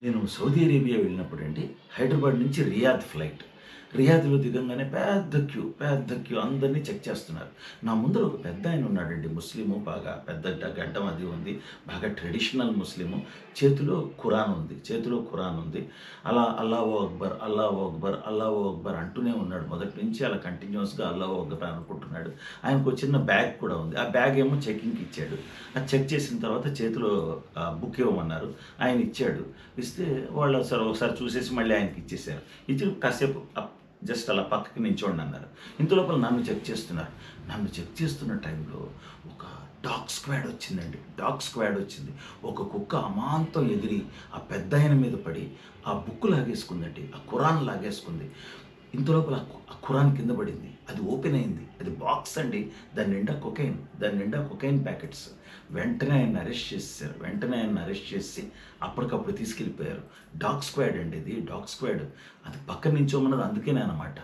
నేను Saudi Arabia వెళ్ళినప్పుడండి, Hyderabad నుంచి Riyadh flight. రియాద్‌లో దిగంగానే పెద్ద క్యూ అందరిని చెక్ చేస్తున్నారు. నా ముందర ఒక పెద్దాయన ఉన్నాడండి. ముస్లిము, బాగా పెద్ద గడ్డం అది ఉంది. బాగా ట్రెడిషనల్ ముస్లిము. చేతిలో ఖురాన్ ఉంది. అలా అల్లాహు అక్బర్, అల్లాహు అక్బర్, అల్లాహు అక్బర్ అంటూనే ఉన్నాడు. మొదటి నుంచి అలా కంటిన్యూయస్‌గా అల్లాహు అక్బర్ అనుకుంటున్నాడు. ఆయనకో చిన్న బ్యాగ్ కూడా ఉంది. ఆ బ్యాగ్ ఏమో చెకింగ్‌కి ఇచ్చాడు. అది చెక్ చేసిన తర్వాత చేతిలో బుక్ ఇవ్వమన్నారు. ఆయన ఇచ్చాడు. ఇస్తే వాళ్ళు సరే ఒకసారి చూసేసి మళ్ళీ ఆయనకి ఇచ్చేసారు. ఇచ్చి కాసేపు జస్ట్ అలా పక్కకి నించోండి అన్నారు. ఇంతలోపల నన్ను చెక్ చేస్తున్నారు. నన్ను చెక్ చేస్తున్న టైంలో ఒక డాగ్ స్క్వాడ్ వచ్చింది. ఒక కుక్క అమాంతం ఎగిరి ఆ పెద్దాయన మీద పడి ఆ బుక్ లాగేసుకుందండి. ఆ ఖురాన్ లాగేసుకుంది. ఇంతలోపల ఆ ఖురాన్ కింద పడింది. అది ఓపెన్ అయింది. అది బాక్స్ అండి. దాని నిండా కొకైన్ ప్యాకెట్స్. వెంటనే ఆయన్ని అరెస్ట్ చేసి అప్పటికప్పుడు తీసుకెళ్ళిపోయారు. డాగ్ స్క్వాడ్ అండి ఇది. Dog squad. అది పక్కన నించోమన్నది అందుకేనే అనమాట.